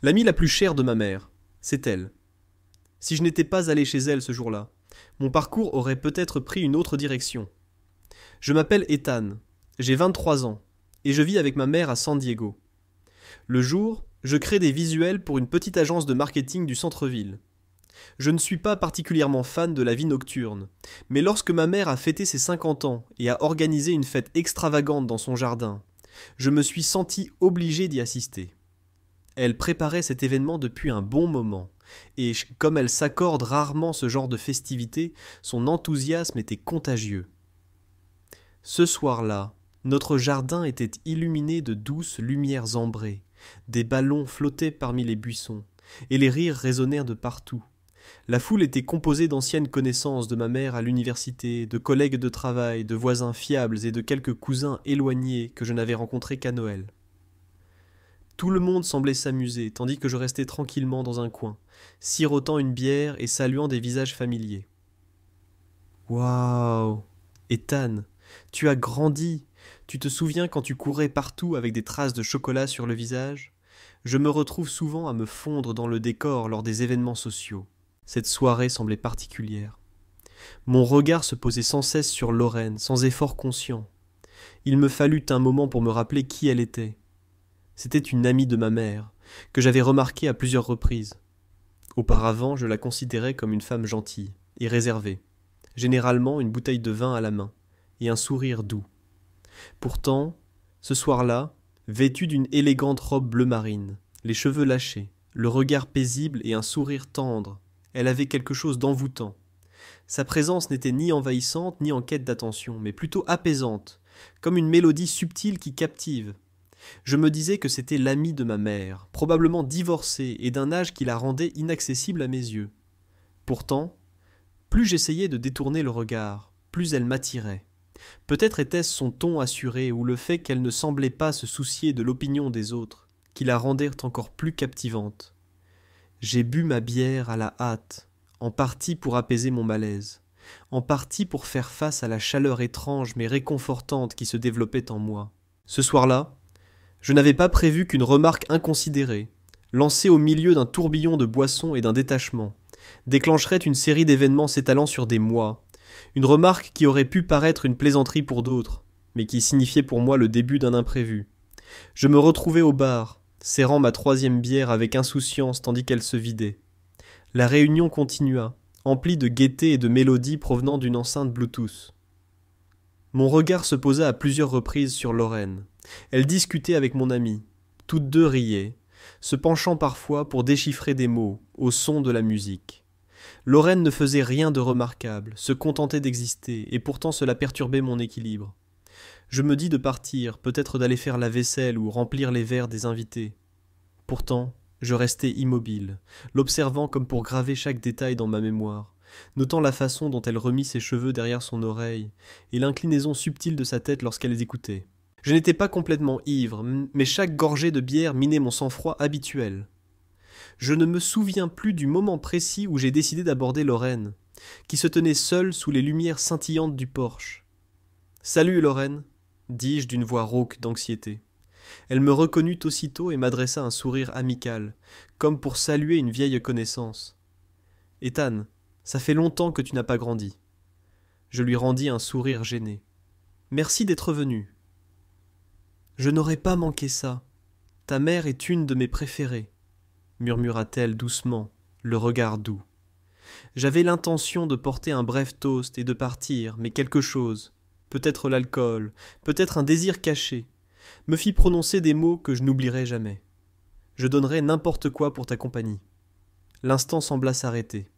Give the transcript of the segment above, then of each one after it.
L'amie la plus chère de ma mère, c'est elle. Si je n'étais pas allé chez elle ce jour-là, mon parcours aurait peut-être pris une autre direction. Je m'appelle Ethan, j'ai 23 ans, et je vis avec ma mère à San Diego. Le jour, je crée des visuels pour une petite agence de marketing du centre-ville. Je ne suis pas particulièrement fan de la vie nocturne, mais lorsque ma mère a fêté ses 50 ans et a organisé une fête extravagante dans son jardin, je me suis senti obligé d'y assister. Elle préparait cet événement depuis un bon moment, et comme elle s'accorde rarement ce genre de festivité, son enthousiasme était contagieux. Ce soir-là, notre jardin était illuminé de douces lumières ambrées, des ballons flottaient parmi les buissons, et les rires résonnèrent de partout. La foule était composée d'anciennes connaissances de ma mère à l'université, de collègues de travail, de voisins fiables et de quelques cousins éloignés que je n'avais rencontrés qu'à Noël. Tout le monde semblait s'amuser, tandis que je restais tranquillement dans un coin, sirotant une bière et saluant des visages familiers. Waouh! Ethan, tu as grandi. Tu te souviens quand tu courais partout avec des traces de chocolat sur le visage? Je me retrouve souvent à me fondre dans le décor lors des événements sociaux. Cette soirée semblait particulière. Mon regard se posait sans cesse sur Lorraine, sans effort conscient. Il me fallut un moment pour me rappeler qui elle était. C'était une amie de ma mère, que j'avais remarquée à plusieurs reprises. Auparavant, je la considérais comme une femme gentille et réservée, généralement une bouteille de vin à la main, et un sourire doux. Pourtant, ce soir-là, vêtue d'une élégante robe bleu marine, les cheveux lâchés, le regard paisible et un sourire tendre, elle avait quelque chose d'envoûtant. Sa présence n'était ni envahissante ni en quête d'attention, mais plutôt apaisante, comme une mélodie subtile qui captive. Je me disais que c'était l'amie de ma mère, probablement divorcée et d'un âge qui la rendait inaccessible à mes yeux. Pourtant, plus j'essayais de détourner le regard, plus elle m'attirait. Peut-être était-ce son ton assuré ou le fait qu'elle ne semblait pas se soucier de l'opinion des autres, qui la rendèrent encore plus captivante. J'ai bu ma bière à la hâte, en partie pour apaiser mon malaise, en partie pour faire face à la chaleur étrange mais réconfortante qui se développait en moi. Ce soir-là, je n'avais pas prévu qu'une remarque inconsidérée, lancée au milieu d'un tourbillon de boissons et d'un détachement, déclencherait une série d'événements s'étalant sur des mois, une remarque qui aurait pu paraître une plaisanterie pour d'autres, mais qui signifiait pour moi le début d'un imprévu. Je me retrouvais au bar, serrant ma troisième bière avec insouciance tandis qu'elle se vidait. La réunion continua, emplie de gaieté et de mélodies provenant d'une enceinte Bluetooth. Mon regard se posa à plusieurs reprises sur Lorraine. Elle discutait avec mon amie. Toutes deux riaient, se penchant parfois pour déchiffrer des mots, au son de la musique. Lorraine ne faisait rien de remarquable, se contentait d'exister, et pourtant cela perturbait mon équilibre. Je me dis de partir, peut-être d'aller faire la vaisselle ou remplir les verres des invités. Pourtant, je restais immobile, l'observant comme pour graver chaque détail dans ma mémoire, notant la façon dont elle remit ses cheveux derrière son oreille, et l'inclinaison subtile de sa tête lorsqu'elle les écoutait. Je n'étais pas complètement ivre, mais chaque gorgée de bière minait mon sang-froid habituel. Je ne me souviens plus du moment précis où j'ai décidé d'aborder Lorraine, qui se tenait seule sous les lumières scintillantes du porche. « Salut, Lorraine !» dis-je d'une voix rauque d'anxiété. Elle me reconnut aussitôt et m'adressa un sourire amical, comme pour saluer une vieille connaissance. « Ethan, ça fait longtemps que tu n'as pas grandi. » Je lui rendis un sourire gêné. « Merci d'être venu. »« Je n'aurais pas manqué ça. Ta mère est une de mes préférées. » murmura-t-elle doucement, le regard doux. J'avais l'intention de porter un bref toast et de partir, mais quelque chose, peut-être l'alcool, peut-être un désir caché, me fit prononcer des mots que je n'oublierai jamais. Je donnerais n'importe quoi pour ta compagnie. L'instant sembla s'arrêter.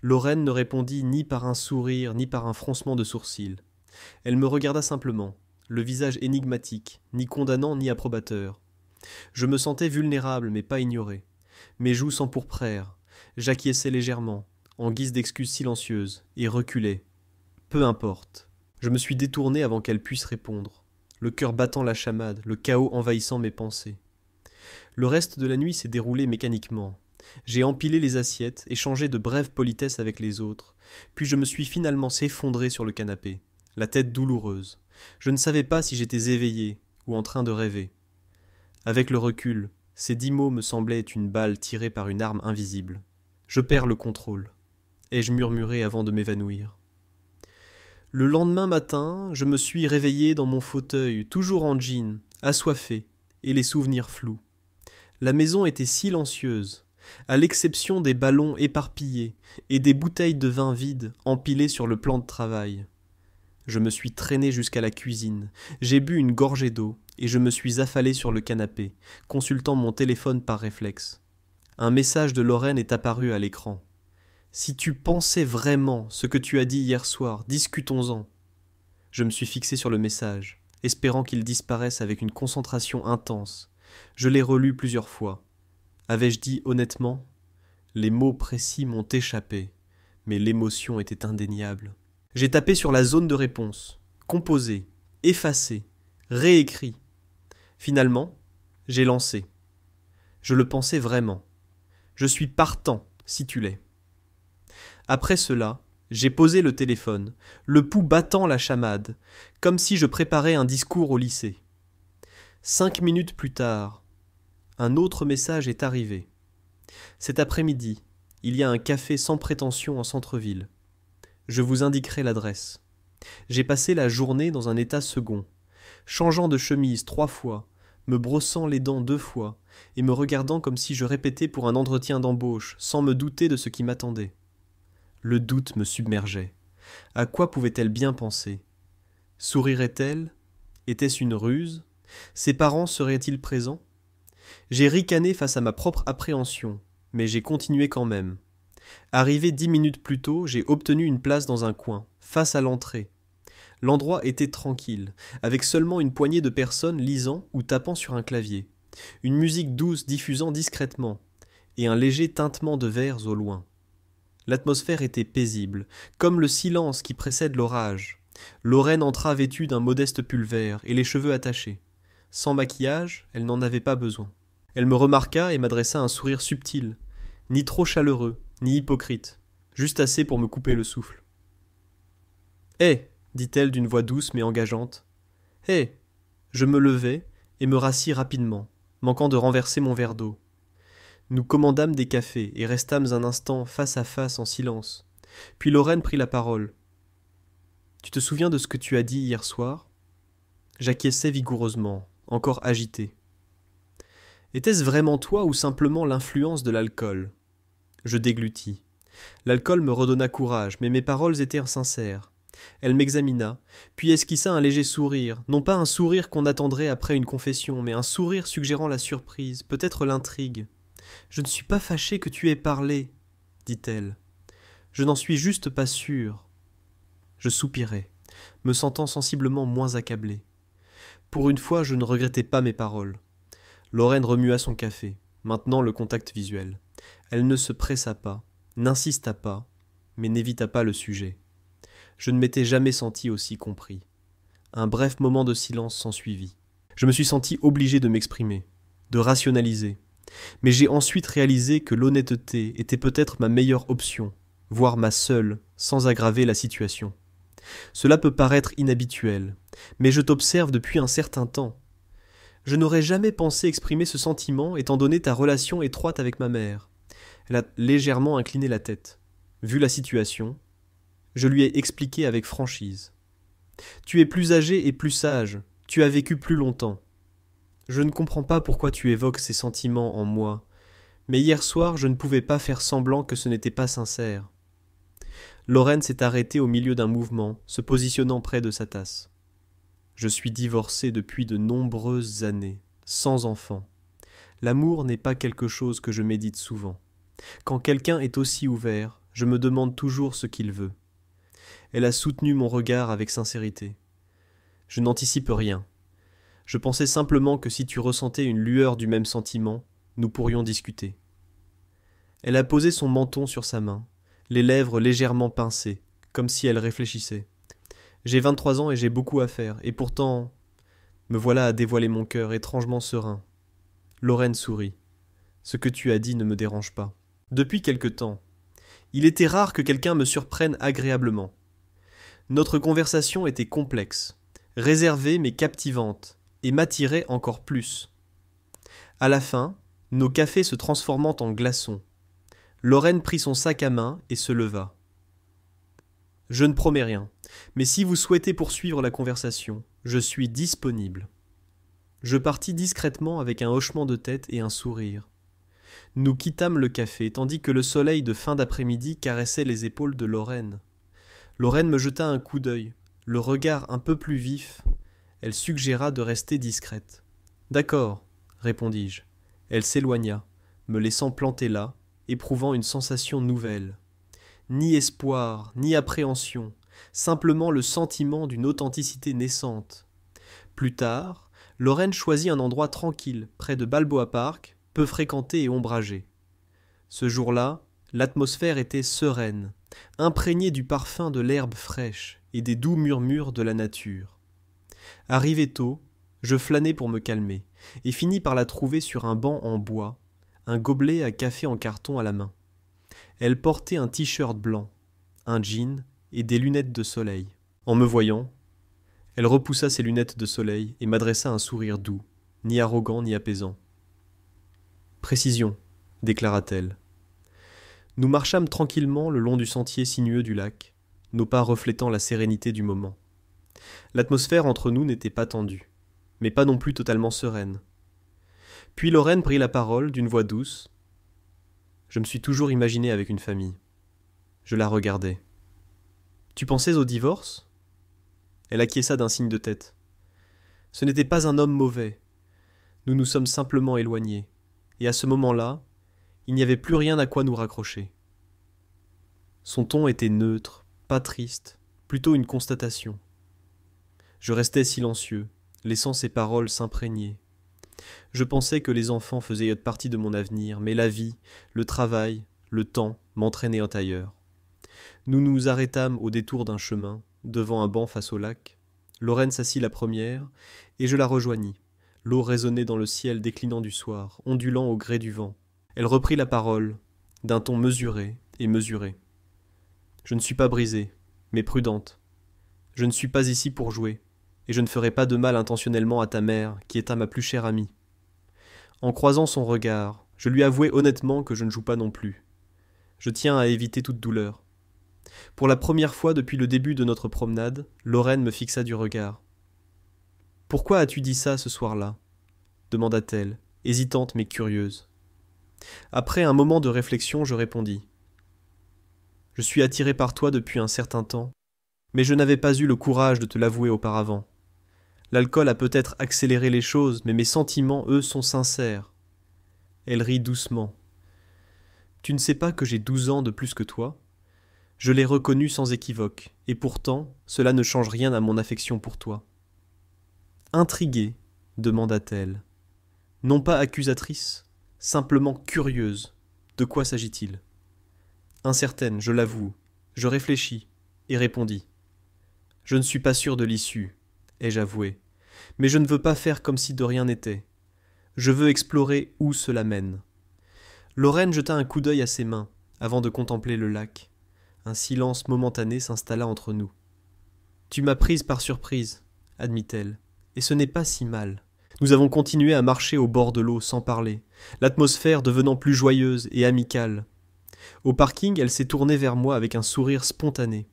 Lorraine ne répondit ni par un sourire ni par un froncement de sourcils. Elle me regarda simplement, le visage énigmatique, ni condamnant ni approbateur. Je me sentais vulnérable mais pas ignoré. Mes joues s'empourprèrent, j'acquiesçai légèrement, en guise d'excuse silencieuse, et reculai. Peu importe. Je me suis détourné avant qu'elle puisse répondre, le cœur battant la chamade, le chaos envahissant mes pensées. Le reste de la nuit s'est déroulé mécaniquement. J'ai empilé les assiettes, échangé de brèves politesses avec les autres, puis je me suis finalement effondré sur le canapé, la tête douloureuse. Je ne savais pas si j'étais éveillé ou en train de rêver. Avec le recul, Ces 10 mots me semblaient une balle tirée par une arme invisible. Je perds le contrôle. Ai-je murmuré avant de m'évanouir. Le lendemain matin, je me suis réveillé dans mon fauteuil, toujours en jean, assoiffé, et les souvenirs flous. La maison était silencieuse, à l'exception des ballons éparpillés et des bouteilles de vin vides empilées sur le plan de travail. Je me suis traîné jusqu'à la cuisine, j'ai bu une gorgée d'eau et je me suis affalé sur le canapé, consultant mon téléphone par réflexe. Un message de Lorraine est apparu à l'écran. « Si tu pensais vraiment ce que tu as dit hier soir, discutons-en. » Je me suis fixé sur le message, espérant qu'il disparaisse avec une concentration intense. Je l'ai relu plusieurs fois. Avais-je dit honnêtement ? Les mots précis m'ont échappé, mais l'émotion était indéniable. J'ai tapé sur la zone de réponse, composé, effacé, réécrit. Finalement, j'ai lancé. Je le pensais vraiment. Je suis partant, si tu l'es. Après cela, j'ai posé le téléphone, le pouls battant la chamade, comme si je préparais un discours au lycée. 5 minutes plus tard, un autre message est arrivé. Cet après-midi, il y a un café sans prétention en centre-ville. Je vous indiquerai l'adresse. J'ai passé la journée dans un état second, changeant de chemise 3 fois, me brossant les dents 2 fois, et me regardant comme si je répétais pour un entretien d'embauche, sans me douter de ce qui m'attendait. Le doute me submergeait. À quoi pouvait-elle bien penser ? Sourirait-elle ? Était-ce une ruse ? Ses parents seraient-ils présents ? J'ai ricané face à ma propre appréhension, mais j'ai continué quand même. Arrivé 10 minutes plus tôt, j'ai obtenu une place dans un coin, face à l'entrée. L'endroit était tranquille, avec seulement une poignée de personnes lisant ou tapant sur un clavier, une musique douce diffusant discrètement, et un léger tintement de verres au loin. L'atmosphère était paisible, comme le silence qui précède l'orage. Lorraine entra vêtue d'un modeste pull vert et les cheveux attachés. Sans maquillage, elle n'en avait pas besoin. Elle me remarqua et m'adressa un sourire subtil, ni trop chaleureux, ni hypocrite, juste assez pour me couper le souffle. « Hé !» dit-elle d'une voix douce mais engageante. « Hé !» Je me levai et me rassis rapidement, manquant de renverser mon verre d'eau. Nous commandâmes des cafés et restâmes un instant face à face en silence. Puis Lorraine prit la parole. « Tu te souviens de ce que tu as dit hier soir ?» J'acquiesçai vigoureusement, encore agité. « Était-ce vraiment toi ou simplement l'influence de l'alcool ?» Je déglutis. L'alcool me redonna courage, mais mes paroles étaient sincères. Elle m'examina, puis esquissa un léger sourire, non pas un sourire qu'on attendrait après une confession, mais un sourire suggérant la surprise, peut-être l'intrigue. « Je ne suis pas fâchée que tu aies parlé, » dit-elle. « Je n'en suis juste pas sûre. » Je soupirai, me sentant sensiblement moins accablé. Pour une fois, je ne regrettais pas mes paroles. Lorraine remua son café, maintenant le contact visuel. Elle ne se pressa pas, n'insista pas, mais n'évita pas le sujet. Je ne m'étais jamais senti aussi compris. Un bref moment de silence s'ensuivit. Je me suis senti obligé de m'exprimer, de rationaliser. Mais j'ai ensuite réalisé que l'honnêteté était peut-être ma meilleure option, voire ma seule, sans aggraver la situation. Cela peut paraître inhabituel, mais je t'observe depuis un certain temps. Je n'aurais jamais pensé exprimer ce sentiment étant donné ta relation étroite avec ma mère. Elle a légèrement incliné la tête. Vu la situation, je lui ai expliqué avec franchise. Tu es plus âgé et plus sage, tu as vécu plus longtemps. Je ne comprends pas pourquoi tu évoques ces sentiments en moi, mais hier soir je ne pouvais pas faire semblant que ce n'était pas sincère. Lorraine s'est arrêtée au milieu d'un mouvement, se positionnant près de sa tasse. Je suis divorcé depuis de nombreuses années, sans enfant. L'amour n'est pas quelque chose que je médite souvent. Quand quelqu'un est aussi ouvert, je me demande toujours ce qu'il veut. Elle a soutenu mon regard avec sincérité. Je n'anticipe rien. Je pensais simplement que si tu ressentais une lueur du même sentiment, nous pourrions discuter. Elle a posé son menton sur sa main, les lèvres légèrement pincées, comme si elle réfléchissait. J'ai 23 ans et j'ai beaucoup à faire, et pourtant, me voilà à dévoiler mon cœur étrangement serein. Lorraine sourit. Ce que tu as dit ne me dérange pas. Depuis quelque temps, il était rare que quelqu'un me surprenne agréablement. Notre conversation était complexe, réservée mais captivante, et m'attirait encore plus. À la fin, nos cafés se transformant en glaçons. Lorraine prit son sac à main et se leva. « Je ne promets rien, mais si vous souhaitez poursuivre la conversation, je suis disponible. » Je partis discrètement avec un hochement de tête et un sourire. Nous quittâmes le café, tandis que le soleil de fin d'après-midi caressait les épaules de Lorraine. Lorraine me jeta un coup d'œil, le regard un peu plus vif. Elle suggéra de rester discrète. « D'accord, » répondis-je. Elle s'éloigna, me laissant planter là, éprouvant une sensation nouvelle. Ni espoir, ni appréhension, simplement le sentiment d'une authenticité naissante. Plus tard, Lorraine choisit un endroit tranquille, près de Balboa Park, peu fréquenté et ombragé. Ce jour-là, l'atmosphère était sereine, imprégnée du parfum de l'herbe fraîche et des doux murmures de la nature. Arrivé tôt, je flânai pour me calmer, et finis par la trouver sur un banc en bois, un gobelet à café en carton à la main. Elle portait un t-shirt blanc, un jean et des lunettes de soleil. En me voyant, elle repoussa ses lunettes de soleil et m'adressa un sourire doux, ni arrogant ni apaisant. « Précision, » déclara-t-elle. Nous marchâmes tranquillement le long du sentier sinueux du lac, nos pas reflétant la sérénité du moment. L'atmosphère entre nous n'était pas tendue, mais pas non plus totalement sereine. Puis Lorraine prit la parole d'une voix douce. Je me suis toujours imaginé avec une famille. Je la regardais. « Tu pensais au divorce ?» Elle acquiesça d'un signe de tête. « Ce n'était pas un homme mauvais. Nous nous sommes simplement éloignés. Et à ce moment-là, il n'y avait plus rien à quoi nous raccrocher. » Son ton était neutre, pas triste, plutôt une constatation. Je restais silencieux, laissant ses paroles s'imprégner. Je pensais que les enfants faisaient partie de mon avenir, mais la vie, le travail, le temps m'entraînaient ailleurs. Nous nous arrêtâmes au détour d'un chemin, devant un banc face au lac. Lorraine s'assit la première, et je la rejoignis. L'eau résonnait dans le ciel déclinant du soir, ondulant au gré du vent. Elle reprit la parole, d'un ton mesuré et mesuré. « Je ne suis pas brisée, mais prudente. Je ne suis pas ici pour jouer, et je ne ferai pas de mal intentionnellement à ta mère, qui est ma plus chère amie. » En croisant son regard, je lui avouai honnêtement que je ne joue pas non plus. Je tiens à éviter toute douleur. Pour la première fois depuis le début de notre promenade, Lorraine me fixa du regard. « Pourquoi as-tu dit ça ce soir-là » demanda-t-elle, hésitante mais curieuse. Après un moment de réflexion, je répondis. « Je suis attiré par toi depuis un certain temps, mais je n'avais pas eu le courage de te l'avouer auparavant. L'alcool a peut-être accéléré les choses, mais mes sentiments, eux, sont sincères. » Elle rit doucement. « Tu ne sais pas que j'ai 12 ans de plus que toi ? Je l'ai reconnu sans équivoque, et pourtant, cela ne change rien à mon affection pour toi. » Intriguée, demanda-t-elle. Non pas accusatrice, simplement curieuse. De quoi s'agit-il ? Incertaine, je l'avoue. Je réfléchis, et répondis. Je ne suis pas sûr de l'issue, ai-je avoué, mais je ne veux pas faire comme si de rien n'était. Je veux explorer où cela mène. Lorraine jeta un coup d'œil à ses mains, avant de contempler le lac. Un silence momentané s'installa entre nous. « Tu m'as prise par surprise, » admit-elle, « et ce n'est pas si mal. » Nous avons continué à marcher au bord de l'eau sans parler, l'atmosphère devenant plus joyeuse et amicale. Au parking, elle s'est tournée vers moi avec un sourire spontané.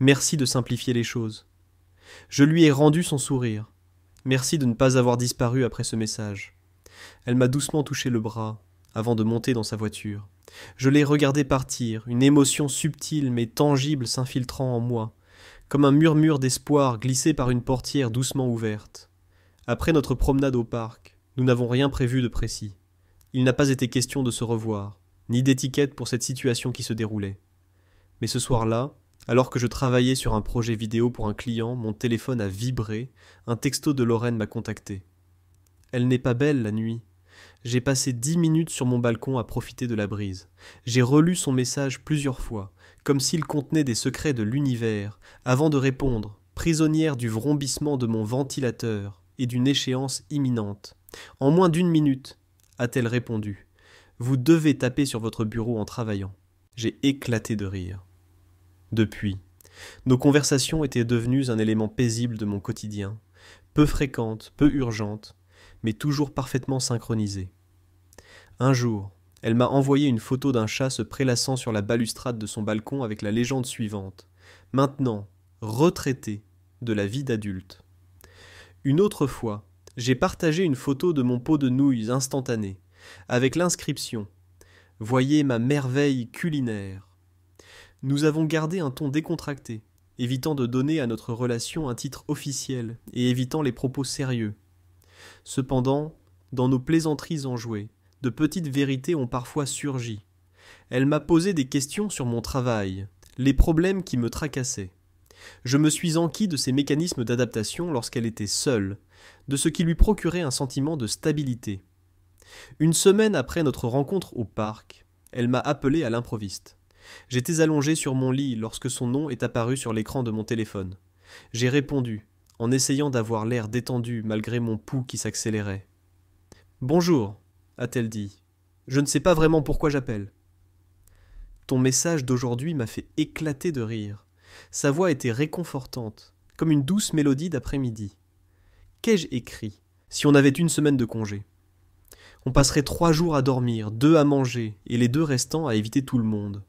Merci de simplifier les choses. Je lui ai rendu son sourire. Merci de ne pas avoir disparu après ce message. Elle m'a doucement touché le bras, avant de monter dans sa voiture. Je l'ai regardé partir, une émotion subtile mais tangible s'infiltrant en moi, comme un murmure d'espoir glissé par une portière doucement ouverte. Après notre promenade au parc, nous n'avons rien prévu de précis. Il n'a pas été question de se revoir, ni d'étiquette pour cette situation qui se déroulait. Mais ce soir-là, alors que je travaillais sur un projet vidéo pour un client, mon téléphone a vibré, un texto de Lorraine m'a contacté. Elle n'est pas belle la nuit. J'ai passé 10 minutes sur mon balcon à profiter de la brise. J'ai relu son message plusieurs fois, comme s'il contenait des secrets de l'univers, avant de répondre, prisonnière du vrombissement de mon ventilateur et d'une échéance imminente. En moins d'1 minute, a-t-elle répondu. Vous devez taper sur votre bureau en travaillant. J'ai éclaté de rire. Depuis, nos conversations étaient devenues un élément paisible de mon quotidien, peu fréquentes, peu urgentes, mais toujours parfaitement synchronisées. Un jour, elle m'a envoyé une photo d'un chat se prélassant sur la balustrade de son balcon avec la légende suivante. Maintenant, retraité de la vie d'adulte. Une autre fois, j'ai partagé une photo de mon pot de nouilles instantané, avec l'inscription « Voyez ma merveille culinaire ». Nous avons gardé un ton décontracté, évitant de donner à notre relation un titre officiel et évitant les propos sérieux. Cependant, dans nos plaisanteries enjouées, de petites vérités ont parfois surgi. Elle m'a posé des questions sur mon travail, les problèmes qui me tracassaient. Je me suis enquis de ses mécanismes d'adaptation lorsqu'elle était seule, de ce qui lui procurait un sentiment de stabilité. Une semaine après notre rencontre au parc, elle m'a appelé à l'improviste. J'étais allongé sur mon lit lorsque son nom est apparu sur l'écran de mon téléphone. J'ai répondu, en essayant d'avoir l'air détendu malgré mon pouls qui s'accélérait. « Bonjour », a-t-elle dit. « Je ne sais pas vraiment pourquoi j'appelle. » Ton message d'aujourd'hui m'a fait éclater de rire. Sa voix était réconfortante, comme une douce mélodie d'après-midi. Qu'ai-je écrit, si on avait une semaine de congé? On passerait 3 jours à dormir, 2 à manger, et les 2 restants à éviter tout le monde.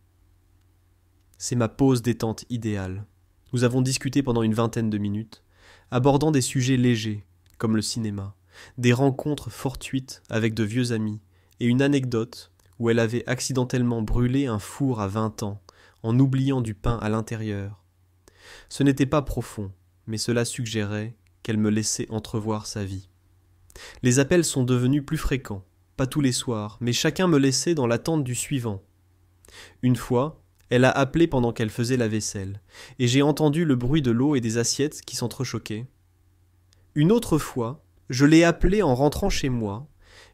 C'est ma pause détente idéale. Nous avons discuté pendant une 20aine de minutes, abordant des sujets légers, comme le cinéma, des rencontres fortuites avec de vieux amis, et une anecdote où elle avait accidentellement brûlé un four à 20 ans, en oubliant du pain à l'intérieur. Ce n'était pas profond, mais cela suggérait qu'elle me laissait entrevoir sa vie. Les appels sont devenus plus fréquents, pas tous les soirs, mais chacun me laissait dans l'attente du suivant. Une fois, elle a appelé pendant qu'elle faisait la vaisselle, et j'ai entendu le bruit de l'eau et des assiettes qui s'entrechoquaient. Une autre fois, je l'ai appelée en rentrant chez moi,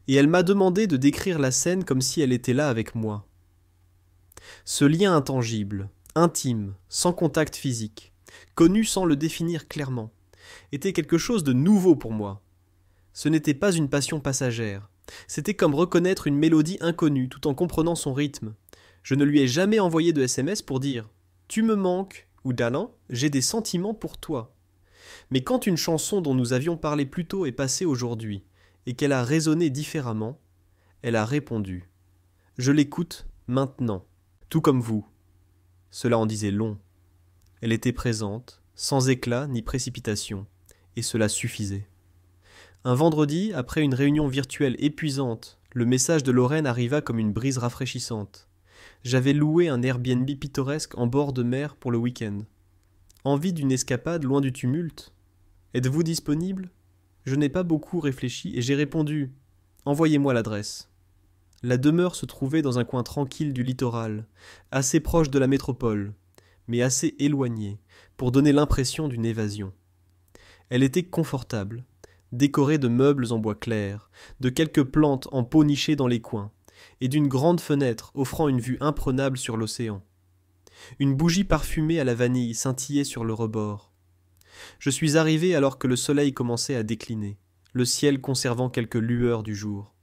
et elle m'a demandé de décrire la scène comme si elle était là avec moi. Ce lien intangible, intime, sans contact physique, connu sans le définir clairement, était quelque chose de nouveau pour moi. Ce n'était pas une passion passagère, c'était comme reconnaître une mélodie inconnue tout en comprenant son rythme. Je ne lui ai jamais envoyé de SMS pour dire « Tu me manques » ou « Dalan, j'ai des sentiments pour toi ». Mais quand une chanson dont nous avions parlé plus tôt est passée aujourd'hui, et qu'elle a résonné différemment, elle a répondu « Je l'écoute maintenant, tout comme vous ». Cela en disait long. Elle était présente, sans éclat ni précipitation, et cela suffisait. Un vendredi, après une réunion virtuelle épuisante, le message de Lorraine arriva comme une brise rafraîchissante. J'avais loué un Airbnb pittoresque en bord de mer pour le week-end. Envie d'une escapade loin du tumulte? Êtes-vous disponible? Je n'ai pas beaucoup réfléchi et j'ai répondu « Envoyez-moi l'adresse ». La demeure se trouvait dans un coin tranquille du littoral, assez proche de la métropole, mais assez éloignée pour donner l'impression d'une évasion. Elle était confortable, décorée de meubles en bois clair, de quelques plantes en pot nichées dans les coins, et d'une grande fenêtre offrant une vue imprenable sur l'océan. Une bougie parfumée à la vanille scintillait sur le rebord. Je suis arrivé alors que le soleil commençait à décliner, le ciel conservant quelques lueurs du jour.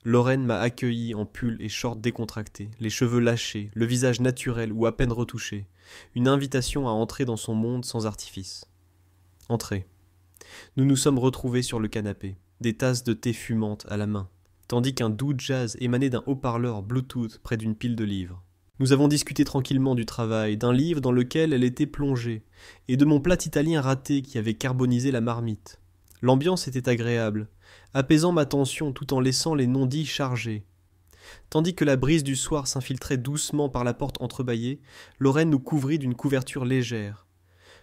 Lorraine m'a accueilli en pull et short décontractés, les cheveux lâchés, le visage naturel ou à peine retouché, une invitation à entrer dans son monde sans artifice. Entrez. Nous nous sommes retrouvés sur le canapé, des tasses de thé fumantes à la main, tandis qu'un doux jazz émanait d'un haut-parleur Bluetooth près d'une pile de livres. Nous avons discuté tranquillement du travail, d'un livre dans lequel elle était plongée, et de mon plat italien raté qui avait carbonisé la marmite. L'ambiance était agréable, apaisant ma tension tout en laissant les non-dits chargés. Tandis que la brise du soir s'infiltrait doucement par la porte entrebâillée, Lorraine nous couvrit d'une couverture légère.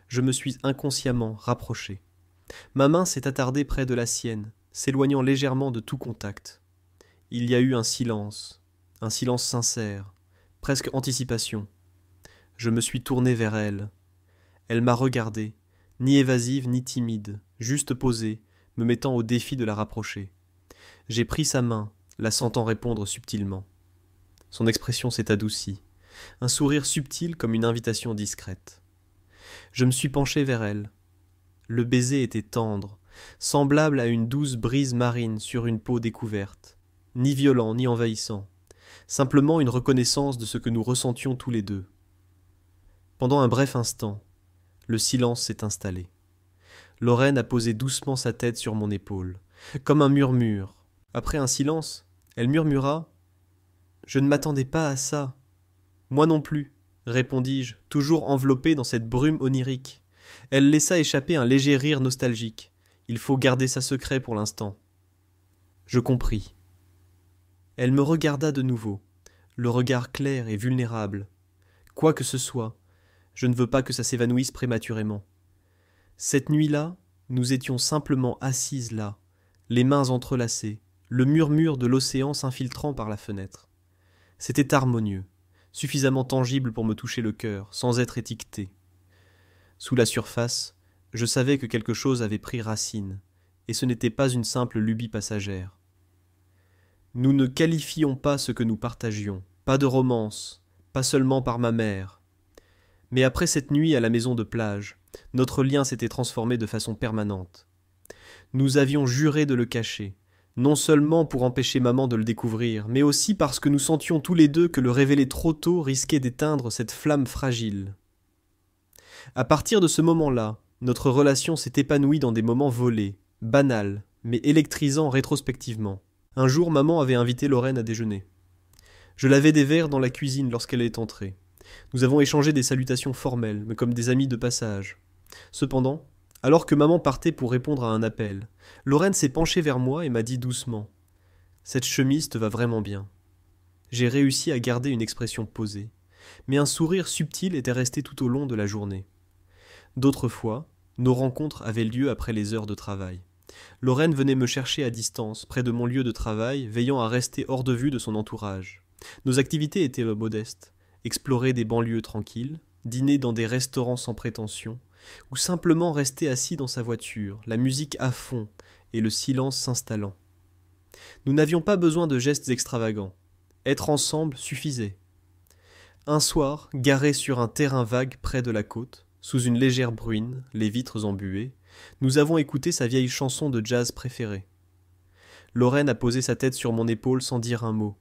Je me suis inconsciemment rapproché. Ma main s'est attardée près de la sienne, s'éloignant légèrement de tout contact. Il y a eu un silence sincère, presque anticipation. Je me suis tourné vers elle. Elle m'a regardé, ni évasive ni timide, juste posée, me mettant au défi de la rapprocher. J'ai pris sa main, la sentant répondre subtilement. Son expression s'est adoucie, un sourire subtil comme une invitation discrète. Je me suis penché vers elle. Le baiser était tendre, semblable à une douce brise marine sur une peau découverte, ni violent ni envahissant, simplement une reconnaissance de ce que nous ressentions tous les deux. Pendant un bref instant, le silence s'est installé. Lorraine a posé doucement sa tête sur mon épaule, comme un murmure. Après un silence, Elle murmura « Je ne m'attendais pas à ça. »« Moi non plus, » répondis-je, toujours enveloppé dans cette brume onirique. Elle laissa échapper un léger rire nostalgique. Il faut garder ça secret pour l'instant. Je compris. Elle me regarda de nouveau, le regard clair et vulnérable. Quoi que ce soit, je ne veux pas que ça s'évanouisse prématurément. Cette nuit-là, nous étions simplement assises là, les mains entrelacées, le murmure de l'océan s'infiltrant par la fenêtre. C'était harmonieux, suffisamment tangible pour me toucher le cœur, sans être étiqueté. Sous la surface, je savais que quelque chose avait pris racine, et ce n'était pas une simple lubie passagère. Nous ne qualifions pas ce que nous partagions, pas de romance, pas seulement par ma mère. Mais après cette nuit à la maison de plage, notre lien s'était transformé de façon permanente. Nous avions juré de le cacher, non seulement pour empêcher maman de le découvrir, mais aussi parce que nous sentions tous les deux que le révéler trop tôt risquait d'éteindre cette flamme fragile. À partir de ce moment-là, notre relation s'est épanouie dans des moments volés, banals, mais électrisants rétrospectivement. Un jour, maman avait invité Lorraine à déjeuner. Je lavais des verres dans la cuisine lorsqu'elle est entrée. Nous avons échangé des salutations formelles, mais comme des amis de passage. Cependant, alors que maman partait pour répondre à un appel, Lorraine s'est penchée vers moi et m'a dit doucement « Cette chemise te va vraiment bien. » J'ai réussi à garder une expression posée, mais un sourire subtil était resté tout au long de la journée. D'autres fois, nos rencontres avaient lieu après les heures de travail. Lorraine venait me chercher à distance, près de mon lieu de travail, veillant à rester hors de vue de son entourage. Nos activités étaient modestes. Explorer des banlieues tranquilles, dîner dans des restaurants sans prétention, ou simplement rester assis dans sa voiture, la musique à fond et le silence s'installant. Nous n'avions pas besoin de gestes extravagants. Être ensemble suffisait. Un soir, garé sur un terrain vague près de la côte, sous une légère bruine, les vitres embuées, nous avons écouté sa vieille chanson de jazz préférée. Lorraine a posé sa tête sur mon épaule sans dire un mot.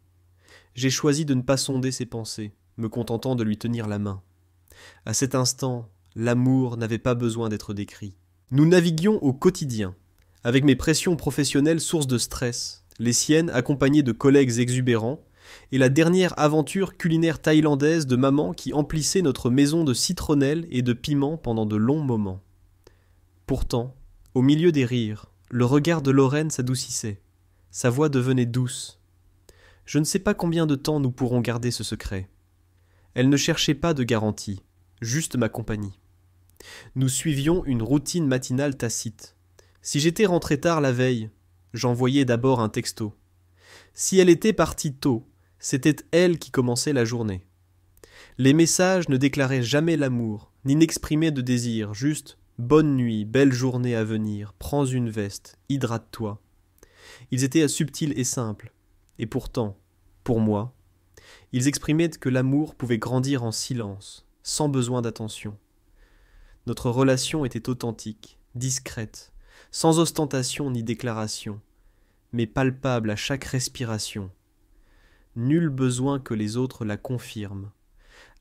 J'ai choisi de ne pas sonder ses pensées, me contentant de lui tenir la main. À cet instant, l'amour n'avait pas besoin d'être décrit. Nous naviguions au quotidien, avec mes pressions professionnelles source de stress, les siennes accompagnées de collègues exubérants, et la dernière aventure culinaire thaïlandaise de maman qui emplissait notre maison de citronnelle et de piment pendant de longs moments. Pourtant, au milieu des rires, le regard de Lorraine s'adoucissait. Sa voix devenait douce. Je ne sais pas combien de temps nous pourrons garder ce secret. Elle ne cherchait pas de garantie, juste ma compagnie. Nous suivions une routine matinale tacite. Si j'étais rentré tard la veille, j'envoyais d'abord un texto. Si elle était partie tôt, c'était elle qui commençait la journée. Les messages ne déclaraient jamais l'amour, ni n'exprimaient de désir, juste « Bonne nuit, belle journée à venir, prends une veste, hydrate-toi ». Ils étaient subtils et simples, et pourtant, pour moi, ils exprimaient que l'amour pouvait grandir en silence, sans besoin d'attention. Notre relation était authentique, discrète, sans ostentation ni déclaration, mais palpable à chaque respiration. Nul besoin que les autres la confirment.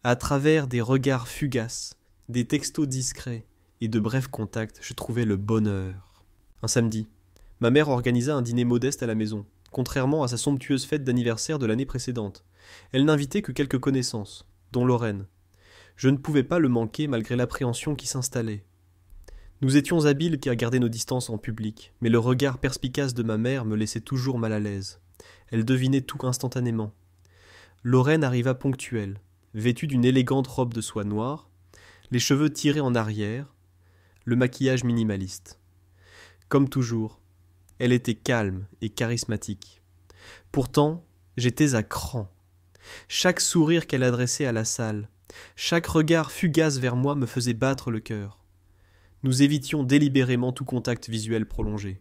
À travers des regards fugaces, des textos discrets et de brefs contacts, je trouvais le bonheur. Un samedi, ma mère organisa un dîner modeste à la maison, contrairement à sa somptueuse fête d'anniversaire de l'année précédente. Elle n'invitait que quelques connaissances, dont Lorraine. Je ne pouvais pas le manquer malgré l'appréhension qui s'installait. Nous étions habiles qu'à garder nos distances en public, mais le regard perspicace de ma mère me laissait toujours mal à l'aise. Elle devinait tout instantanément. Lorraine arriva ponctuelle, vêtue d'une élégante robe de soie noire, les cheveux tirés en arrière, le maquillage minimaliste. Comme toujours, elle était calme et charismatique. Pourtant, j'étais à cran. Chaque sourire qu'elle adressait à la salle, chaque regard fugace vers moi me faisait battre le cœur. Nous évitions délibérément tout contact visuel prolongé.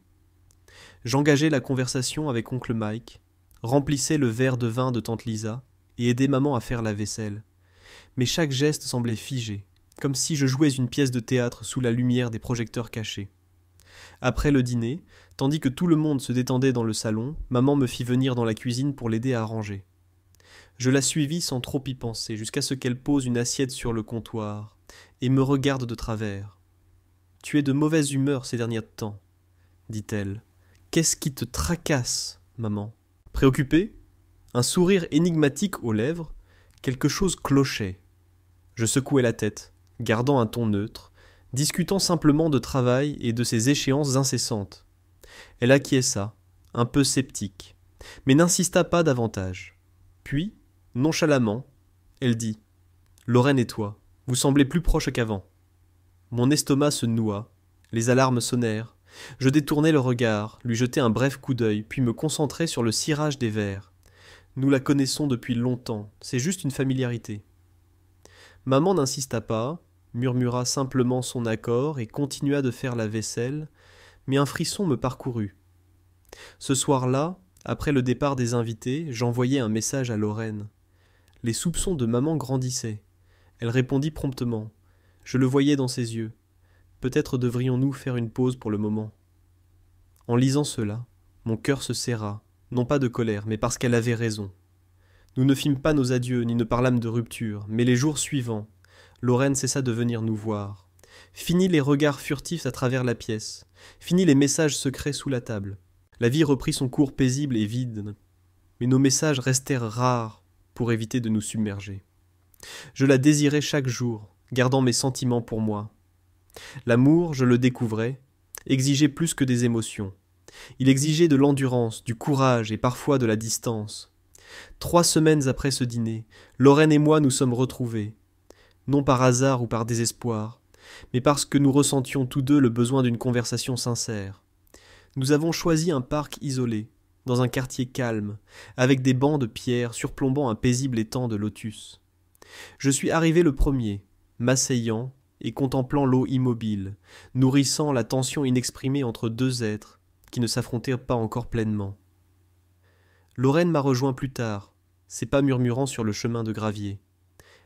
J'engageais la conversation avec oncle Mike, remplissais le verre de vin de tante Lisa et aidais maman à faire la vaisselle. Mais chaque geste semblait figé, comme si je jouais une pièce de théâtre sous la lumière des projecteurs cachés. Après le dîner, tandis que tout le monde se détendait dans le salon, maman me fit venir dans la cuisine pour l'aider à ranger. Je la suivis sans trop y penser, jusqu'à ce qu'elle pose une assiette sur le comptoir et me regarde de travers. « Tu es de mauvaise humeur ces derniers temps, dit-elle. Qu'est-ce qui te tracasse, maman ? Préoccupé, un sourire énigmatique aux lèvres, quelque chose clochait. Je secouai la tête, gardant un ton neutre, discutant simplement de travail et de ses échéances incessantes. Elle acquiesça, un peu sceptique, mais n'insista pas davantage. Puis, nonchalamment, elle dit « Lorraine et toi, vous semblez plus proches qu'avant. » Mon estomac se noua, les alarmes sonnèrent. Je détournai le regard, lui jetai un bref coup d'œil, puis me concentrai sur le cirage des verres. Nous la connaissons depuis longtemps, c'est juste une familiarité. Maman n'insista pas, murmura simplement son accord et continua de faire la vaisselle, mais un frisson me parcourut. Ce soir-là, après le départ des invités, j'envoyai un message à Lorraine. Les soupçons de maman grandissaient. Elle répondit promptement. Je le voyais dans ses yeux. Peut-être devrions-nous faire une pause pour le moment. En lisant cela, mon cœur se serra, non pas de colère, mais parce qu'elle avait raison. Nous ne fîmes pas nos adieux, ni ne parlâmes de rupture, mais les jours suivants, Lorraine cessa de venir nous voir. Fini les regards furtifs à travers la pièce, fini les messages secrets sous la table. La vie reprit son cours paisible et vide, mais nos messages restèrent rares pour éviter de nous submerger. Je la désirais chaque jour, gardant mes sentiments pour moi. L'amour, je le découvrais, exigeait plus que des émotions. Il exigeait de l'endurance, du courage et parfois de la distance. 3 semaines après ce dîner, Lorraine et moi nous sommes retrouvés, non par hasard ou par désespoir, mais parce que nous ressentions tous deux le besoin d'une conversation sincère. Nous avons choisi un parc isolé, dans un quartier calme, avec des bancs de pierre surplombant un paisible étang de lotus. Je suis arrivé le premier, m'asseyant et contemplant l'eau immobile, nourrissant la tension inexprimée entre deux êtres qui ne s'affrontaient pas encore pleinement. Lorraine m'a rejoint plus tard, ses pas murmurant sur le chemin de gravier.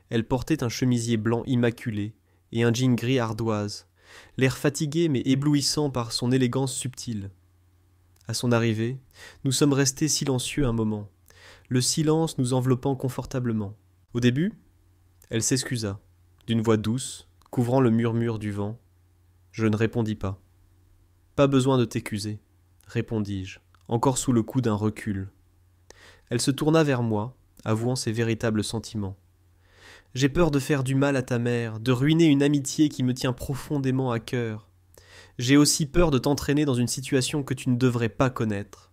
Elle portait un chemisier blanc immaculé et un jean gris ardoise, l'air fatigué mais éblouissant par son élégance subtile. À son arrivée, nous sommes restés silencieux un moment, le silence nous enveloppant confortablement. Au début, elle s'excusa, d'une voix douce, couvrant le murmure du vent. Je ne répondis pas. « Pas besoin de t'accuser, » répondis-je, encore sous le coup d'un recul. Elle se tourna vers moi, avouant ses véritables sentiments. « J'ai peur de faire du mal à ta mère, de ruiner une amitié qui me tient profondément à cœur. J'ai aussi peur de t'entraîner dans une situation que tu ne devrais pas connaître. »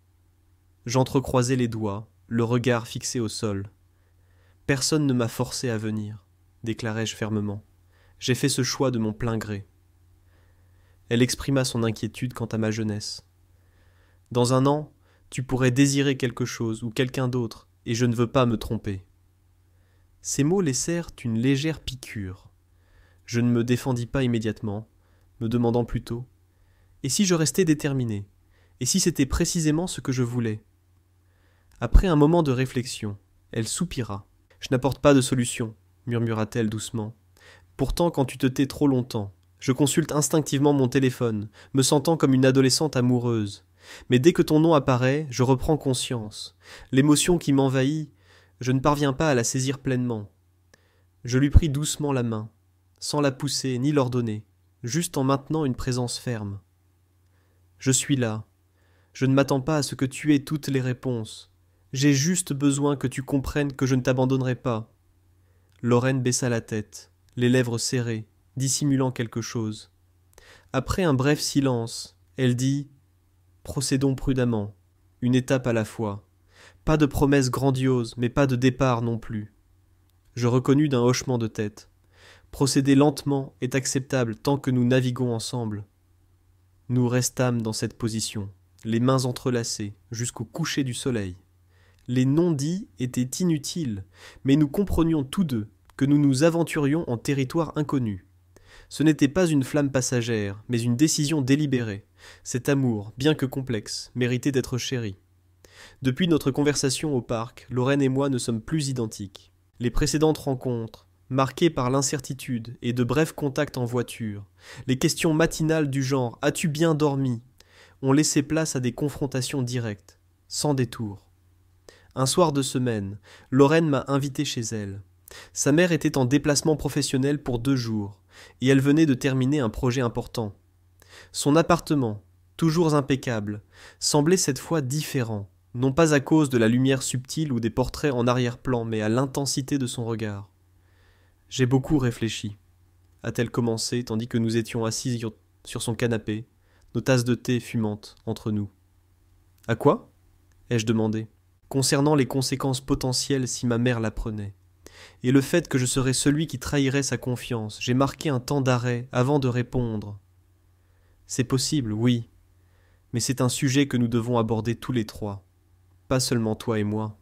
J'entrecroisai les doigts, le regard fixé au sol. « Personne ne m'a forcé à venir, » déclarai-je fermement. « J'ai fait ce choix de mon plein gré. » Elle exprima son inquiétude quant à ma jeunesse. « Dans 1 an, tu pourrais désirer quelque chose ou quelqu'un d'autre, et je ne veux pas me tromper. » Ces mots laissèrent une légère piqûre. Je ne me défendis pas immédiatement, me demandant plutôt « Et si je restais déterminé? Et si c'était précisément ce que je voulais ?» Après un moment de réflexion, elle soupira. « Je n'apporte pas de solution, » murmura-t-elle doucement. « Pourtant, quand tu te tais trop longtemps, je consulte instinctivement mon téléphone, me sentant comme une adolescente amoureuse. Mais dès que ton nom apparaît, je reprends conscience. L'émotion qui m'envahit, je ne parviens pas à la saisir pleinement. » Je lui pris doucement la main, sans la pousser ni l'ordonner, juste en maintenant une présence ferme. « Je suis là. Je ne m'attends pas à ce que tu aies toutes les réponses. J'ai juste besoin que tu comprennes que je ne t'abandonnerai pas. » Lorraine baissa la tête, les lèvres serrées, dissimulant quelque chose. Après un bref silence, elle dit « Procédons prudemment, une étape à la fois. Pas de promesses grandioses, mais pas de départ non plus. » Je reconnus d'un hochement de tête. Procéder lentement est acceptable tant que nous naviguons ensemble. Nous restâmes dans cette position, les mains entrelacées, jusqu'au coucher du soleil. Les non-dits étaient inutiles, mais nous comprenions tous deux que nous nous aventurions en territoire inconnu. Ce n'était pas une flamme passagère, mais une décision délibérée. Cet amour, bien que complexe, méritait d'être chéri. Depuis notre conversation au parc, Lorraine et moi ne sommes plus identiques. Les précédentes rencontres, marquées par l'incertitude et de brefs contacts en voiture, les questions matinales du genre « As-tu bien dormi ?», ont laissé place à des confrontations directes, sans détour. Un soir de semaine, Lorraine m'a invité chez elle. Sa mère était en déplacement professionnel pour 2 jours, et elle venait de terminer un projet important. Son appartement, toujours impeccable, semblait cette fois différent, non pas à cause de la lumière subtile ou des portraits en arrière-plan, mais à l'intensité de son regard. J'ai beaucoup réfléchi, a-t-elle commencé, tandis que nous étions assis sur son canapé, nos tasses de thé fumantes entre nous. À quoi ? ai-je demandé, concernant les conséquences potentielles si ma mère l'apprenait. Et le fait que je serais celui qui trahirait sa confiance, j'ai marqué un temps d'arrêt avant de répondre. C'est possible, oui, mais c'est un sujet que nous devons aborder tous les trois, pas seulement toi et moi.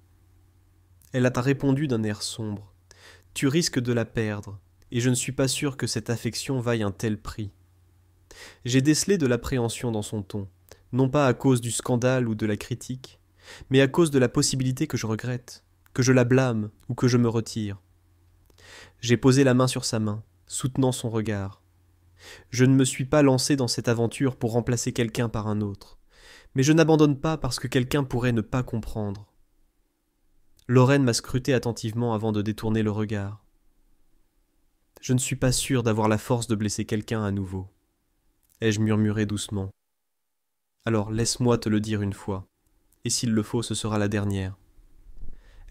Elle a répondu d'un air sombre. Tu risques de la perdre, et je ne suis pas sûr que cette affection vaille un tel prix. J'ai décelé de l'appréhension dans son ton, non pas à cause du scandale ou de la critique, mais à cause de la possibilité que je regrette, que je la blâme ou que je me retire. J'ai posé la main sur sa main, soutenant son regard. Je ne me suis pas lancé dans cette aventure pour remplacer quelqu'un par un autre, mais je n'abandonne pas parce que quelqu'un pourrait ne pas comprendre. Lorraine m'a scruté attentivement avant de détourner le regard. Je ne suis pas sûr d'avoir la force de blesser quelqu'un à nouveau, ai-je murmuré doucement. Alors laisse-moi te le dire une fois, et s'il le faut, ce sera la dernière.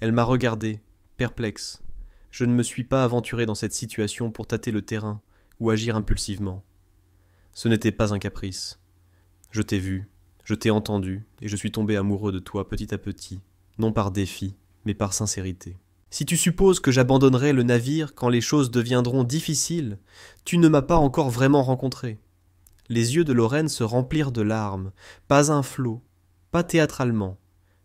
Elle m'a regardé, perplexe. Je ne me suis pas aventuré dans cette situation pour tâter le terrain ou agir impulsivement. Ce n'était pas un caprice. Je t'ai vu, je t'ai entendu, et je suis tombé amoureux de toi petit à petit, non par défi, mais par sincérité. Si tu supposes que j'abandonnerai le navire quand les choses deviendront difficiles, tu ne m'as pas encore vraiment rencontré. Les yeux de Lorraine se remplirent de larmes, pas un flot, pas théâtralement,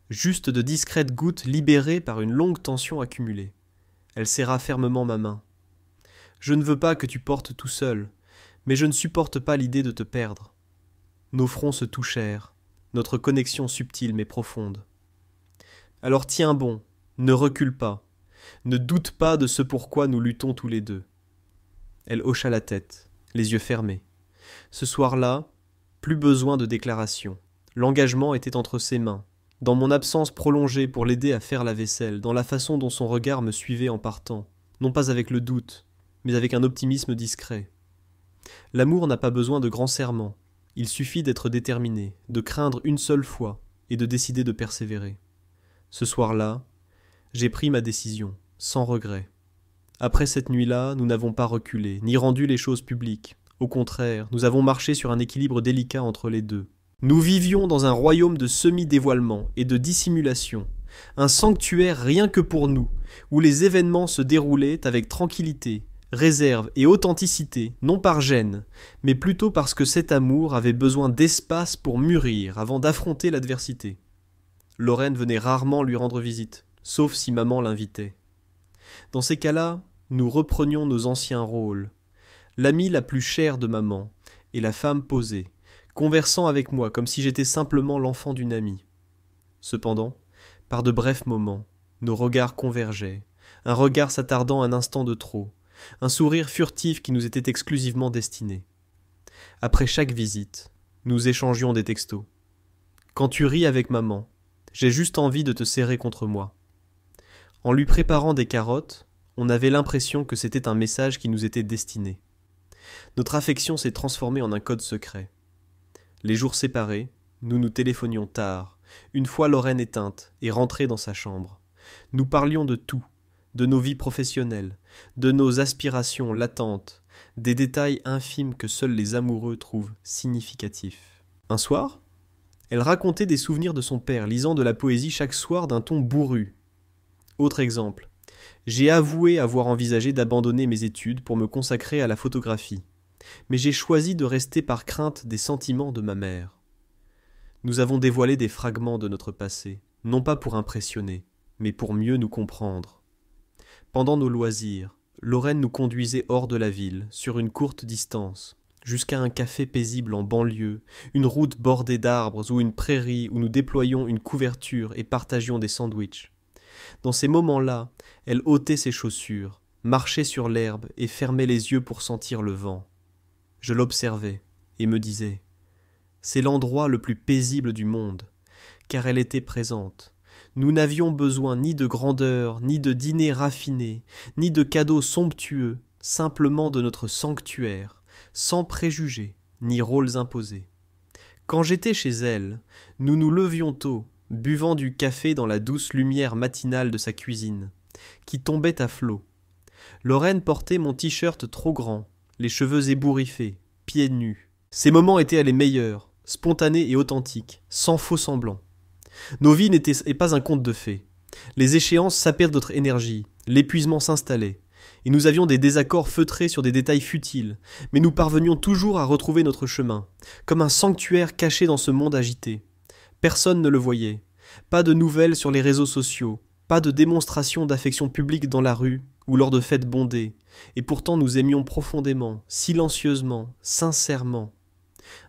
juste de discrètes gouttes libérées par une longue tension accumulée. Elle serra fermement ma main. Je ne veux pas que tu portes tout seul, mais je ne supporte pas l'idée de te perdre. Nos fronts se touchèrent, notre connexion subtile mais profonde. Alors tiens bon, ne recule pas, ne doute pas de ce pourquoi nous luttons tous les deux. Elle hocha la tête, les yeux fermés. Ce soir-là, plus besoin de déclaration. L'engagement était entre ses mains, dans mon absence prolongée pour l'aider à faire la vaisselle, dans la façon dont son regard me suivait en partant, non pas avec le doute, mais avec un optimisme discret. L'amour n'a pas besoin de grands serments, il suffit d'être déterminé, de craindre une seule fois et de décider de persévérer. Ce soir-là, j'ai pris ma décision, sans regret. Après cette nuit-là, nous n'avons pas reculé, ni rendu les choses publiques. Au contraire, nous avons marché sur un équilibre délicat entre les deux. Nous vivions dans un royaume de semi-dévoilement et de dissimulation, un sanctuaire rien que pour nous, où les événements se déroulaient avec tranquillité, réserve et authenticité, non par gêne, mais plutôt parce que cet amour avait besoin d'espace pour mûrir avant d'affronter l'adversité. Lorraine venait rarement lui rendre visite, sauf si maman l'invitait. Dans ces cas-là, nous reprenions nos anciens rôles. L'amie la plus chère de maman et la femme posée, conversant avec moi comme si j'étais simplement l'enfant d'une amie. Cependant, par de brefs moments, nos regards convergeaient, un regard s'attardant un instant de trop, un sourire furtif qui nous était exclusivement destiné. Après chaque visite, nous échangions des textos. Quand tu ris avec maman, j'ai juste envie de te serrer contre moi. En lui préparant des carottes, on avait l'impression que c'était un message qui nous était destiné. Notre affection s'est transformée en un code secret. Les jours séparés, nous nous téléphonions tard, une fois Lorraine éteinte et rentrée dans sa chambre. Nous parlions de tout, de nos vies professionnelles, de nos aspirations latentes, des détails infimes que seuls les amoureux trouvent significatifs. Un soir, elle racontait des souvenirs de son père, lisant de la poésie chaque soir d'un ton bourru. Autre exemple, j'ai avoué avoir envisagé d'abandonner mes études pour me consacrer à la photographie, mais j'ai choisi de rester par crainte des sentiments de ma mère. Nous avons dévoilé des fragments de notre passé, non pas pour impressionner, mais pour mieux nous comprendre. Pendant nos loisirs, Lorraine nous conduisait hors de la ville, sur une courte distance, jusqu'à un café paisible en banlieue, une route bordée d'arbres ou une prairie où nous déployions une couverture et partagions des sandwichs. Dans ces moments-là, elle ôtait ses chaussures, marchait sur l'herbe et fermait les yeux pour sentir le vent. Je l'observais et me disais « C'est l'endroit le plus paisible du monde », car elle était présente. Nous n'avions besoin ni de grandeur, ni de dîner raffiné, ni de cadeaux somptueux, simplement de notre sanctuaire, sans préjugés, ni rôles imposés. Quand j'étais chez elle, nous nous levions tôt, buvant du café dans la douce lumière matinale de sa cuisine, qui tombait à flots. Lorraine portait mon t-shirt trop grand, les cheveux ébouriffés, pieds nus. Ces moments étaient les meilleurs, spontanés et authentiques, sans faux semblants. Nos vies n'étaient pas un conte de fées. Les échéances sapaient notre énergie, l'épuisement s'installait, et nous avions des désaccords feutrés sur des détails futiles, mais nous parvenions toujours à retrouver notre chemin, comme un sanctuaire caché dans ce monde agité. Personne ne le voyait, pas de nouvelles sur les réseaux sociaux, pas de démonstration d'affection publique dans la rue ou lors de fêtes bondées, et pourtant nous aimions profondément, silencieusement, sincèrement.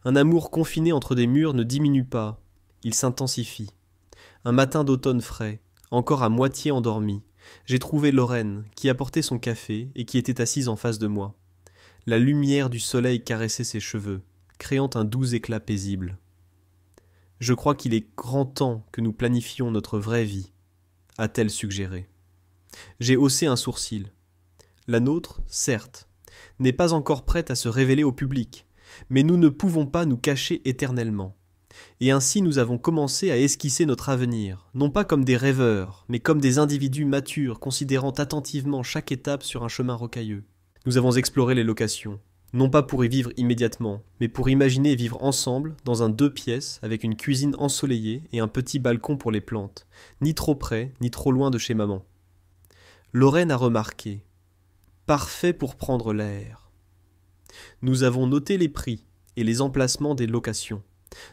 Un amour confiné entre des murs ne diminue pas, il s'intensifie. Un matin d'automne frais, encore à moitié endormi, j'ai trouvé Lorraine, qui apportait son café et qui était assise en face de moi. La lumière du soleil caressait ses cheveux, créant un doux éclat paisible. Je crois qu'il est grand temps que nous planifions notre vraie vie, a-t-elle suggéré. J'ai haussé un sourcil. La nôtre, certes, n'est pas encore prête à se révéler au public, mais nous ne pouvons pas nous cacher éternellement. Et ainsi nous avons commencé à esquisser notre avenir, non pas comme des rêveurs, mais comme des individus matures considérant attentivement chaque étape sur un chemin rocailleux. Nous avons exploré les locations, non pas pour y vivre immédiatement, mais pour imaginer vivre ensemble dans un 2 pièces avec une cuisine ensoleillée et un petit balcon pour les plantes, ni trop près, ni trop loin de chez maman. Lorraine a remarqué. Parfait pour prendre l'air. Nous avons noté les prix et les emplacements des locations,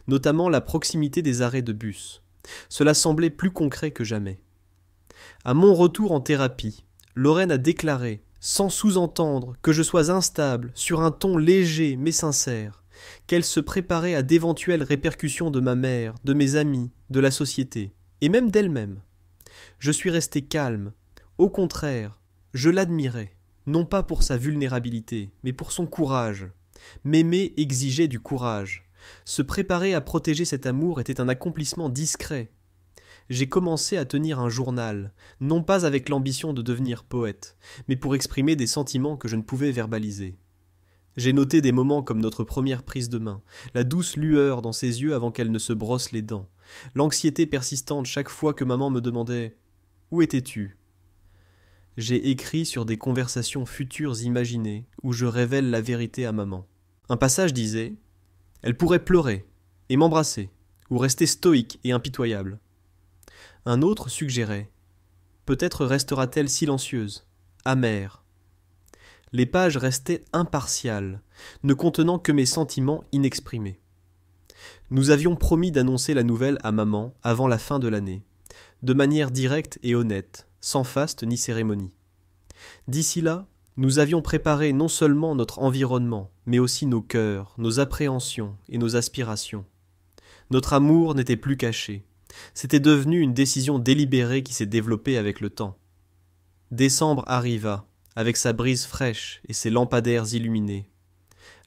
notamment la proximité des arrêts de bus. Cela semblait plus concret que jamais. À mon retour en thérapie, Lorraine a déclaré, sans sous-entendre que je sois instable, sur un ton léger mais sincère, qu'elle se préparait à d'éventuelles répercussions de ma mère, de mes amis, de la société, et même d'elle-même. Je suis resté calme. Au contraire, je l'admirais, non pas pour sa vulnérabilité, mais pour son courage. M'aimer exigeait du courage. Se préparer à protéger cet amour était un accomplissement discret. J'ai commencé à tenir un journal, non pas avec l'ambition de devenir poète, mais pour exprimer des sentiments que je ne pouvais verbaliser. J'ai noté des moments comme notre première prise de main, la douce lueur dans ses yeux avant qu'elle ne se brosse les dents, l'anxiété persistante chaque fois que maman me demandait « Où étais-tu » J'ai écrit sur des conversations futures imaginées où je révèle la vérité à maman. Un passage disait « Elle pourrait pleurer et m'embrasser, ou rester stoïque et impitoyable. » Un autre suggérait « Peut-être restera-t-elle silencieuse, amère. » Les pages restaient impartiales, ne contenant que mes sentiments inexprimés. Nous avions promis d'annoncer la nouvelle à maman avant la fin de l'année, de manière directe et honnête, sans faste ni cérémonie. D'ici là, nous avions préparé non seulement notre environnement, mais aussi nos cœurs, nos appréhensions et nos aspirations. Notre amour n'était plus caché. C'était devenu une décision délibérée qui s'est développée avec le temps. Décembre arriva, avec sa brise fraîche et ses lampadaires illuminés.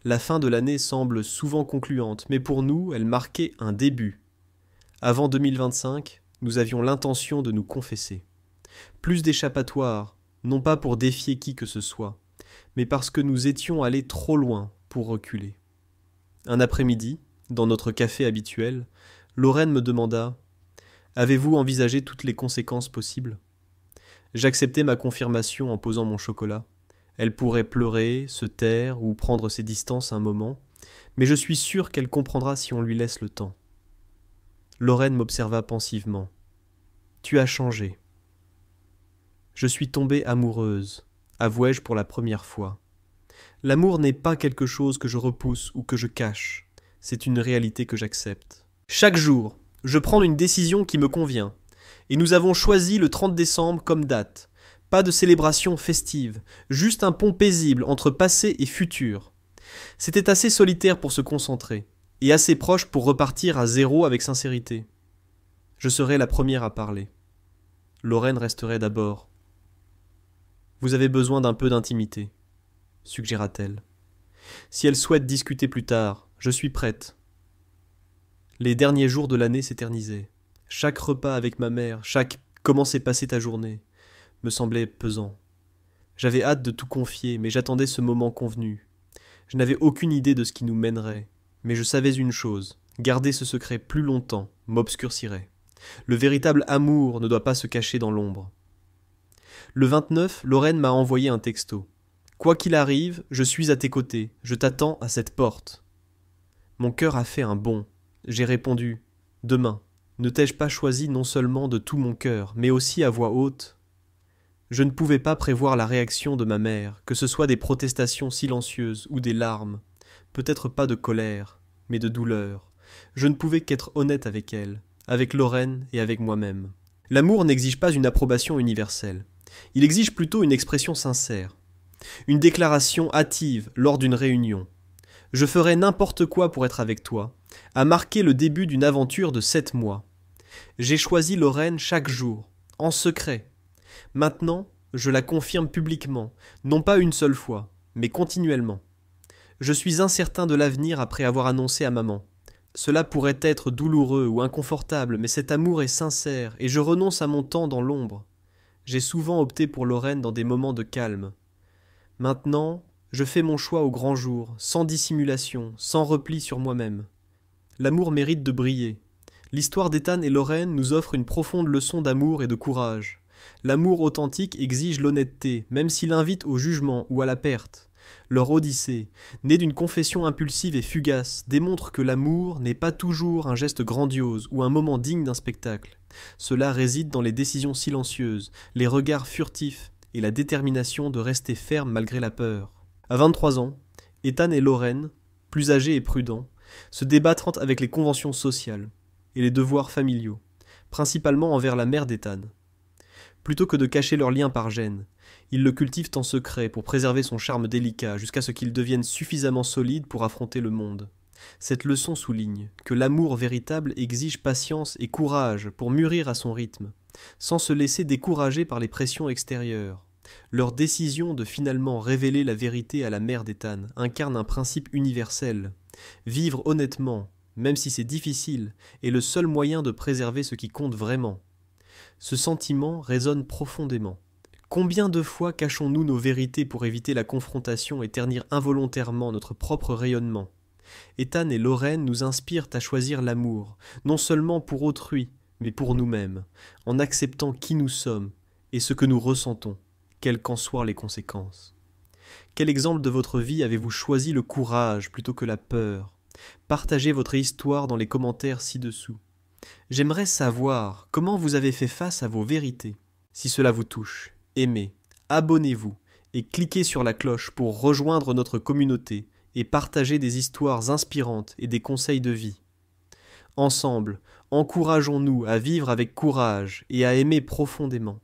La fin de l'année semble souvent concluante, mais pour nous, elle marquait un début. Avant 2025, nous avions l'intention de nous confesser. Plus d'échappatoire, non pas pour défier qui que ce soit, mais parce que nous étions allés trop loin pour reculer. Un après-midi, dans notre café habituel, Lorraine me demanda « Avez-vous envisagé toutes les conséquences possibles ?» J'acceptai ma confirmation en posant mon chocolat. Elle pourrait pleurer, se taire ou prendre ses distances un moment, mais je suis sûr qu'elle comprendra si on lui laisse le temps. Lorraine m'observa pensivement. « Tu as changé. » Je suis tombée amoureuse, avouai-je pour la première fois. L'amour n'est pas quelque chose que je repousse ou que je cache, c'est une réalité que j'accepte. Chaque jour, je prends une décision qui me convient, et nous avons choisi le 30 décembre comme date. Pas de célébration festive, juste un pont paisible entre passé et futur. C'était assez solitaire pour se concentrer, et assez proche pour repartir à zéro avec sincérité. Je serai la première à parler. Lorraine resterait d'abord. Vous avez besoin d'un peu d'intimité, suggéra-t-elle. Si elle souhaite discuter plus tard, je suis prête. Les derniers jours de l'année s'éternisaient. Chaque repas avec ma mère, chaque « comment s'est passée ta journée ?» me semblait pesant. J'avais hâte de tout confier, mais j'attendais ce moment convenu. Je n'avais aucune idée de ce qui nous mènerait, mais je savais une chose, garder ce secret plus longtemps m'obscurcirait. Le véritable amour ne doit pas se cacher dans l'ombre. Le 29, Lorraine m'a envoyé un texto. Quoi qu'il arrive, je suis à tes côtés, je t'attends à cette porte. Mon cœur a fait un bond. J'ai répondu « Demain, ne t'ai-je pas choisi non seulement de tout mon cœur, mais aussi à voix haute ?» Je ne pouvais pas prévoir la réaction de ma mère, que ce soit des protestations silencieuses ou des larmes, peut-être pas de colère, mais de douleur. Je ne pouvais qu'être honnête avec elle, avec Lorraine et avec moi-même. L'amour n'exige pas une approbation universelle. Il exige plutôt une expression sincère, une déclaration hâtive lors d'une réunion. Je ferai n'importe quoi pour être avec toi, a marqué le début d'une aventure de 7 mois. J'ai choisi Lorraine chaque jour, en secret. Maintenant, je la confirme publiquement, non pas une seule fois, mais continuellement. Je suis incertain de l'avenir après avoir annoncé à maman. Cela pourrait être douloureux ou inconfortable, mais cet amour est sincère et je renonce à mon temps dans l'ombre. J'ai souvent opté pour Lorraine dans des moments de calme. Maintenant, je fais mon choix au grand jour, sans dissimulation, sans repli sur moi-même. L'amour mérite de briller. L'histoire d'Ethan et Lorraine nous offre une profonde leçon d'amour et de courage. L'amour authentique exige l'honnêteté, même s'il invite au jugement ou à la perte. Leur odyssée, née d'une confession impulsive et fugace, démontre que l'amour n'est pas toujours un geste grandiose ou un moment digne d'un spectacle. Cela réside dans les décisions silencieuses, les regards furtifs et la détermination de rester ferme malgré la peur. À 23 ans, Ethan et Lorraine, plus âgés et prudents, se débattent avec les conventions sociales et les devoirs familiaux, principalement envers la mère d'Ethan. Plutôt que de cacher leur lien par gêne, ils le cultivent en secret pour préserver son charme délicat jusqu'à ce qu'il devienne suffisamment solide pour affronter le monde. Cette leçon souligne que l'amour véritable exige patience et courage pour mûrir à son rythme, sans se laisser décourager par les pressions extérieures. Leur décision de finalement révéler la vérité à la mère d'Ethan incarne un principe universel. Vivre honnêtement, même si c'est difficile, est le seul moyen de préserver ce qui compte vraiment. Ce sentiment résonne profondément. Combien de fois cachons-nous nos vérités pour éviter la confrontation et ternir involontairement notre propre rayonnement ? Ethan et Lorraine nous inspirent à choisir l'amour, non seulement pour autrui, mais pour nous-mêmes, en acceptant qui nous sommes et ce que nous ressentons, quelles qu'en soient les conséquences. Quel exemple de votre vie avez-vous choisi le courage plutôt que la peur ? Partagez votre histoire dans les commentaires ci-dessous. J'aimerais savoir comment vous avez fait face à vos vérités. Si cela vous touche, aimez, abonnez-vous et cliquez sur la cloche pour rejoindre notre communauté et partager des histoires inspirantes et des conseils de vie. Ensemble, encourageons-nous à vivre avec courage et à aimer profondément.